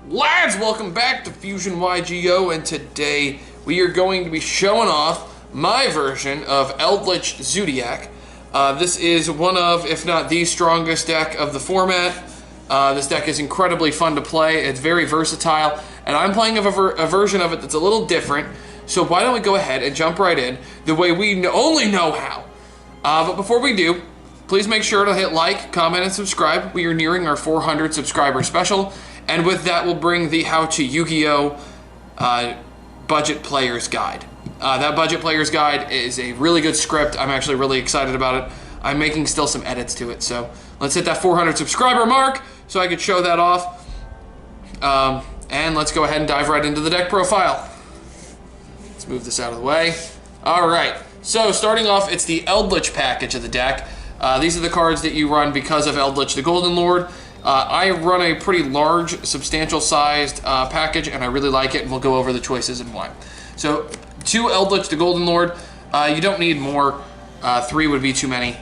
Lads, welcome back to Fusion YGO, and today we are going to be showing off my version of Eldlich Zoodiac. This is one of, if not the strongest deck of the format. This deck is incredibly fun to play. It's very versatile, and I'm playing a version of it that's a little different. So why don't we go ahead and jump right in the way we only know how. But before we do, please make sure to hit like, comment, and subscribe. We are nearing our 400 subscriber special. And with that, we'll bring the How to Yu-Gi-Oh! Budget Player's Guide. That Budget Player's Guide is a really good script. I'm actually really excited about it. I'm making still some edits to it. So let's hit that 400 subscriber mark so I could show that off. And let's go ahead and dive right into the deck profile. Let's move this out of the way. All right. So starting off, it's the Eldlich package of the deck. These are the cards that you run because of Eldlich the Golden Lord. I run a pretty large, substantial-sized package, and I really like it, and we'll go over the choices and why. So, 2 Eldlich the Golden Lord. You don't need more. 3 would be too many.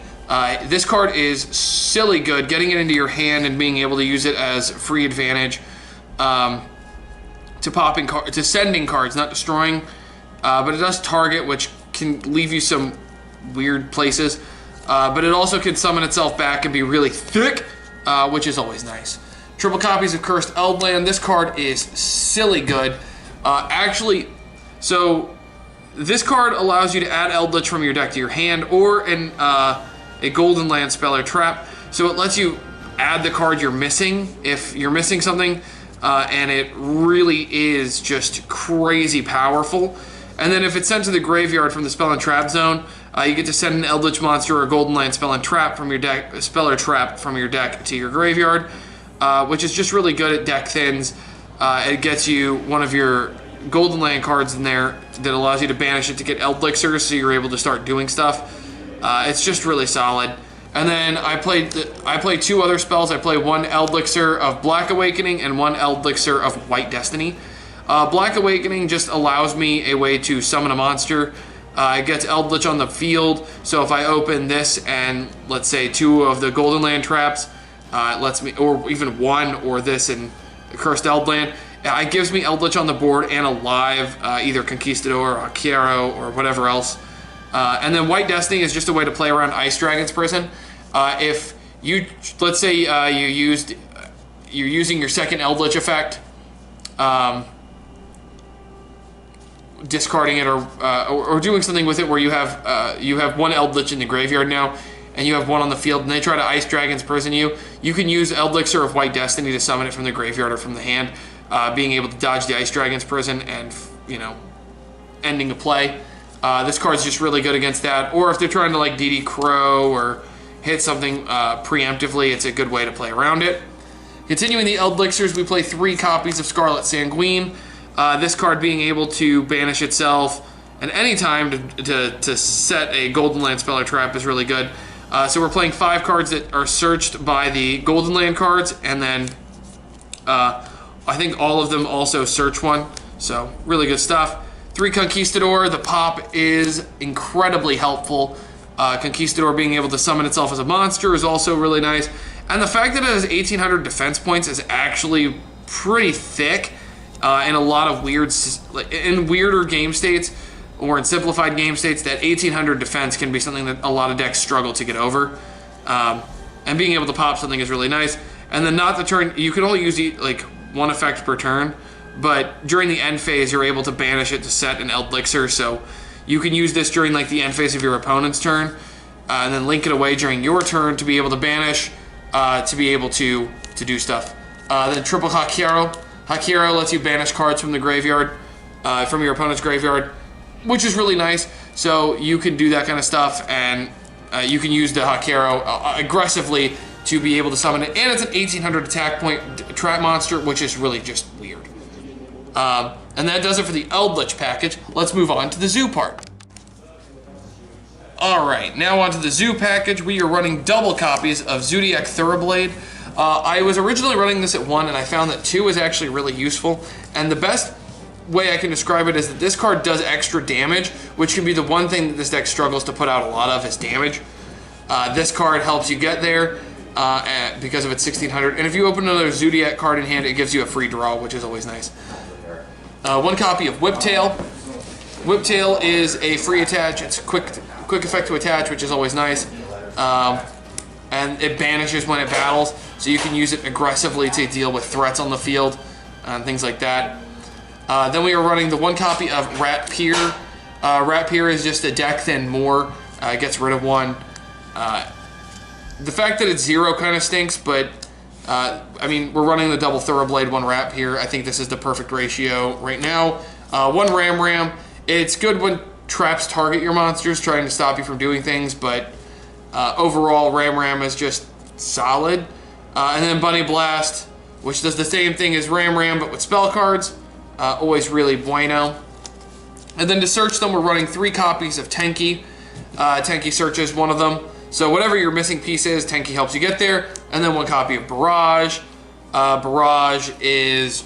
This card is silly good. Getting it into your hand and being able to use it as free advantage to sending cards, not destroying. But it does target, which can leave you some weird places. But it also can summon itself back and be really thick. Which is always nice. Triple copies of Cursed Eldland. This card is silly good. So this card allows you to add Eldlich from your deck to your hand or a Golden Land spell or trap. So it lets you add the card you're missing if you're missing something, and it really is just crazy powerful. And then if it's sent to the graveyard from the spell and trap zone, you get to send an Eldlich monster or a Golden Land spell and trap from your deck, spell or trap from your deck to your graveyard, which is just really good at deck thins. It gets you one of your Golden Land cards in there that allows you to banish it to get Eldlichers, so you're able to start doing stuff. It's just really solid. And then I play 2 other spells. I play 1 Eldlicher of Black Awakening and 1 Eldlicher of White Destiny. Black Awakening just allows me a way to summon a monster. It gets Eldlich on the field, so if I open this and, let's say, 2 of the Golden Land traps, it lets me, or even 1, or this and Cursed Eldland, it gives me Eldlich on the board and a live, either Conquistador or Kiero or whatever else. And then White Destiny is just a way to play around Ice Dragon's Prison. If you, let's say you're using your second Eldlich effect, discarding it or doing something with it where you have 1 Eldlich in the graveyard now and you have 1 on the field and they try to Ice Dragon's Prison you can use Eldlicher of White Destiny to summon it from the graveyard or from the hand, being able to dodge the Ice Dragon's Prison and, ending a play. This card's just really good against that, or if they're trying to like DD Crow or hit something preemptively, it's a good way to play around it. Continuing the Eldlichers, we play 3 copies of Scarlet Sanguine. This card being able to banish itself at any time to set a Golden Land spell or trap is really good. So we're playing 5 cards that are searched by the Golden Land cards, and then I think all of them also search 1. So really good stuff. 3 Conquistador. The pop is incredibly helpful. Conquistador being able to summon itself as a monster is also really nice. And the fact that it has 1,800 defense points is actually pretty thick. In a lot of weirder game states or in simplified game states, that 1,800 defense can be something that a lot of decks struggle to get over. And being able to pop something is really nice. And then not the turn, you can only use like 1 effect per turn, but during the end phase, you're able to banish it to set an Eldlicher. So you can use this during like the end phase of your opponent's turn, and then link it away during your turn to be able to banish, to be able to do stuff. Then triple Hakiro. Hakiro lets you banish cards from the graveyard, from your opponent's graveyard, which is really nice. So you can do that kind of stuff, and you can use the Hakiro aggressively to be able to summon it. And it's an 1,800 attack point trap monster, which is really just weird. And that does it for the Eldlich package. Let's move on to the Zoo part. Alright, now on to the Zoo package. We are running double copies of Zoodiac Thoroughblade. I was originally running this at 1, and I found that 2 is actually really useful. And the best way I can describe it is that this card does extra damage, which can be the one thing that this deck struggles to put out a lot of, is damage. This card helps you get there. because of its 1600. And if you open another Zoodiac card in hand, it gives you a free draw, which is always nice. One copy of Whiptail. Whiptail is a free attach. It's quick effect to attach, which is always nice. And it banishes when it battles, so you can use it aggressively to deal with threats on the field and things like that. Then we are running the one copy of Rat Pier. Rat Pier is just a deck then more. It gets rid of one. The fact that it's 0 kind of stinks, but I mean, we're running the double Thoroughblade, 1 Rat Pier. I think this is the perfect ratio right now. 1 Ram. It's good when traps target your monsters, trying to stop you from doing things, but overall, Ram is just solid. And then Bunny Blast, which does the same thing as Ram, but with spell cards. Always really bueno. And then to search them, we're running 3 copies of Tenki. Tenki Search is one of them. So whatever your missing piece is, Tenki helps you get there. And then 1 copy of Barrage. Barrage is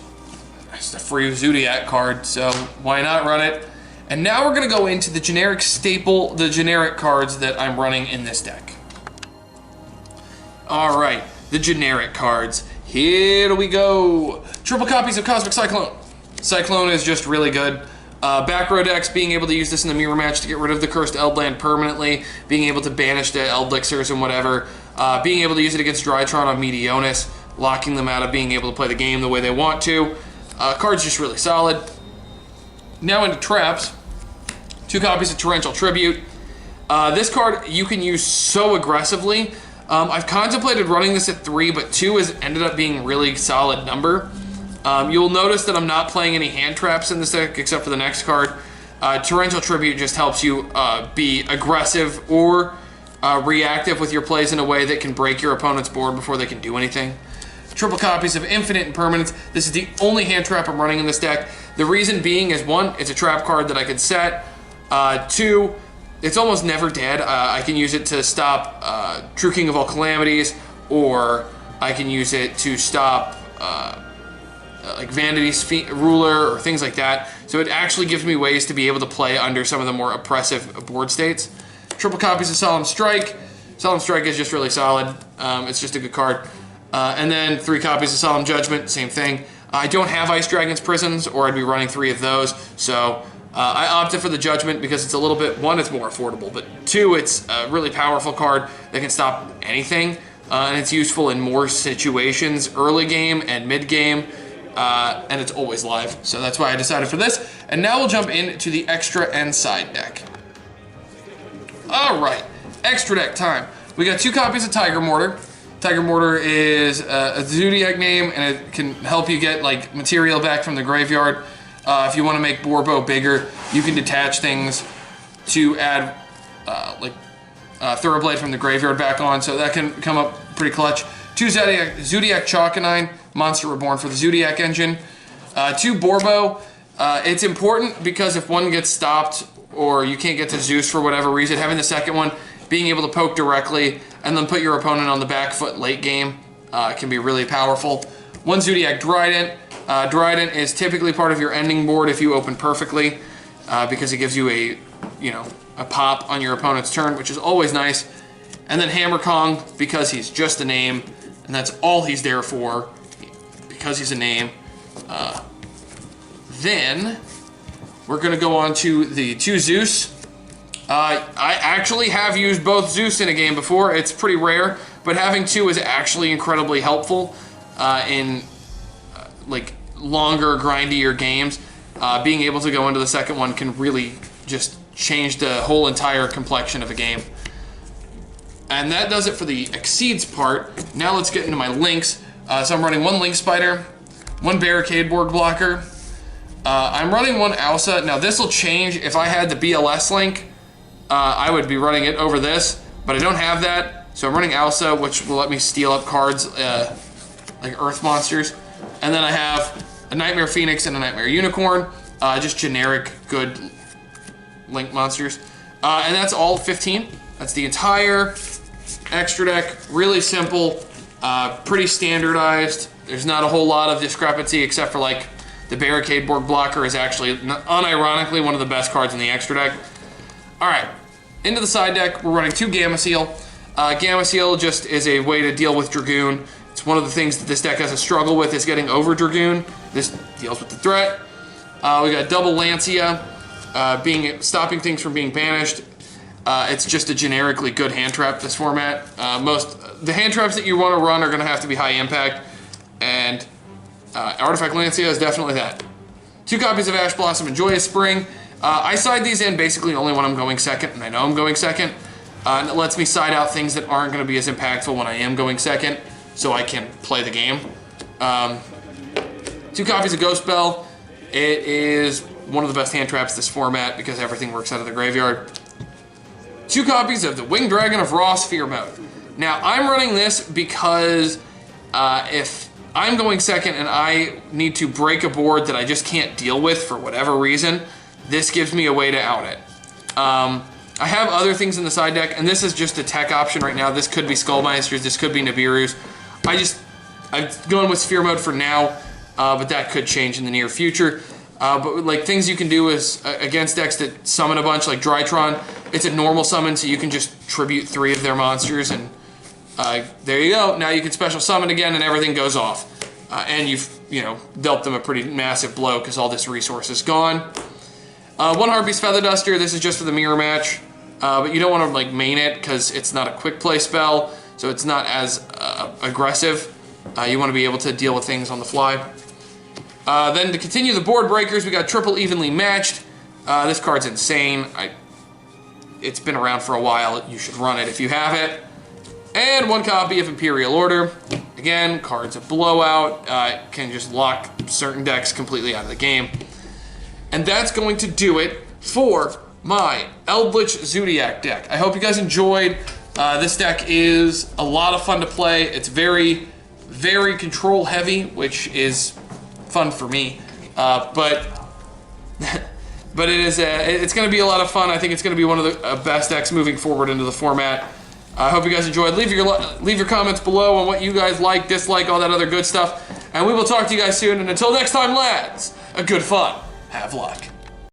just a free Zoodiac card, so why not run it? And now we're going to go into the generic staple, the generic cards that I'm running in this deck. All right, the generic cards. Here we go. Triple copies of Cosmic Cyclone. Cyclone is just really good. Back row decks, being able to use this in the mirror match to get rid of the Cursed Eldland permanently, being able to banish the Eldlichers and whatever, being able to use it against Drytron on Meteonis, locking them out of being able to play the game the way they want to. Card's just really solid. Now into traps. 2 copies of Torrential Tribute. This card you can use so aggressively. I've contemplated running this at 3, but 2 has ended up being a really solid number. You'll notice that I'm not playing any hand traps in this deck except for the next card. Torrential Tribute just helps you be aggressive or reactive with your plays in a way that can break your opponent's board before they can do anything. Triple copies of Infinite Impermanence. This is the only hand trap I'm running in this deck. The reason being is 1, it's a trap card that I can set. 2, it's almost never dead. I can use it to stop True King of All Calamities, or I can use it to stop like Vanity's Ruler or things like that. So it actually gives me ways to be able to play under some of the more oppressive board states. Triple copies of Solemn Strike. Solemn Strike is just really solid. It's just a good card. And then 3 copies of Solemn Judgment, same thing. I don't have Ice Dragon's Prisons, or I'd be running 3 of those. So I opted for the Judgment because it's a little bit, 1, it's more affordable, but 2, it's a really powerful card that can stop anything. And it's useful in more situations, early game and mid game. And it's always live, so that's why I decided for this. And now we'll jump into the extra and side deck. All right, extra deck time. We got 2 copies of Tiger Mortar. Tiger Mortar is a Zoodiac name, and it can help you get like material back from the graveyard. If you want to make Borbo bigger, you can detach things to add Thoroughblade from the graveyard back on, so that can come up pretty clutch. 2 Zoodiac Chalconine, Monster Reborn for the Zoodiac engine. 2 Borbo. It's important because if one gets stopped or you can't get to Zeus for whatever reason, having the second one, being able to poke directly and then put your opponent on the back foot late game can be really powerful. 1 Zoodiac Dryden. Dryden is typically part of your ending board if you open perfectly because it gives you a pop on your opponent's turn, which is always nice. And then Hammer Kong, because he's just a name, and that's all he's there for, because he's a name. Then we're going to go on to the 2 Zeus. I actually have used both Zeus in a game before. It's pretty rare, but having 2 is actually incredibly helpful in like longer, grindier games. Being able to go into the second one can really just change the whole entire complexion of a game. And that does it for the Exceeds part. Now let's get into my links. So I'm running 1 Link Spider, 1 Barricade Board Blocker. I'm running 1 Alsa. Now this will change. If I had the BLS link, I would be running it over this, but I don't have that. So I'm running Alsa, which will let me steal up cards like Earth monsters. And then I have a Nightmare Phoenix and a Nightmare Unicorn. Just generic good Link monsters. And that's all 15. That's the entire extra deck. Really simple, pretty standardized. There's not a whole lot of discrepancy except for like the Barricade Board Blocker is actually, unironically, one of the best cards in the extra deck. All right, into the side deck, we're running 2 Gamma Seal. Gamma Seal just is a way to deal with Dragoon. It's one of the things that this deck has a struggle with, is getting over Dragoon. This deals with the threat. We got Double Lancia, stopping things from being banished. It's just a generically good hand trap, this format. The hand traps that you want to run are going to have to be high impact, and Artifact Lancia is definitely that. 2 copies of Ash Blossom and Joyous Spring. I side these in basically only when I'm going second, and I know I'm going second. And it lets me side out things that aren't going to be as impactful when I am going second, so I can play the game. 2 copies of Ghost Bell. It is one of the best hand traps this format because everything works out of the graveyard. 2 copies of the Winged Dragon of Raw Sphere Mode. Now, I'm running this because if I'm going second and I need to break a board that I just can't deal with for whatever reason, this gives me a way to out it. I have other things in the side deck, and this is just a tech option right now. This could be Skullmeisters, this could be Nibiru's. I'm going with Sphere Mode for now, but that could change in the near future. But like things you can do is against decks that summon a bunch, like Drytron. It's a normal summon, so you can just tribute 3 of their monsters, and there you go. Now you can special summon again, and everything goes off. And you've dealt them a pretty massive blow because all this resource is gone. 1 Harpy's Feather Duster. This is just for the mirror match, but you don't want to like main it because it's not a quick play spell, so it's not as aggressive. You want to be able to deal with things on the fly. Then to continue the board breakers, we got Triple Evenly Matched. This card's insane. It's been around for a while. You should run it if you have it. And 1 copy of Imperial Order. Again, card's a blowout. Can just lock certain decks completely out of the game. And that's going to do it for my Eldlich Zoodiac deck. I hope you guys enjoyed. This deck is a lot of fun to play. It's very, very control heavy, which is fun for me. But it's going to be a lot of fun. I think it's going to be one of the best decks moving forward into the format. I hope you guys enjoyed. Leave your comments below on what you guys like, dislike, all that other good stuff. And we will talk to you guys soon. And until next time, lads, a good fun. Have luck.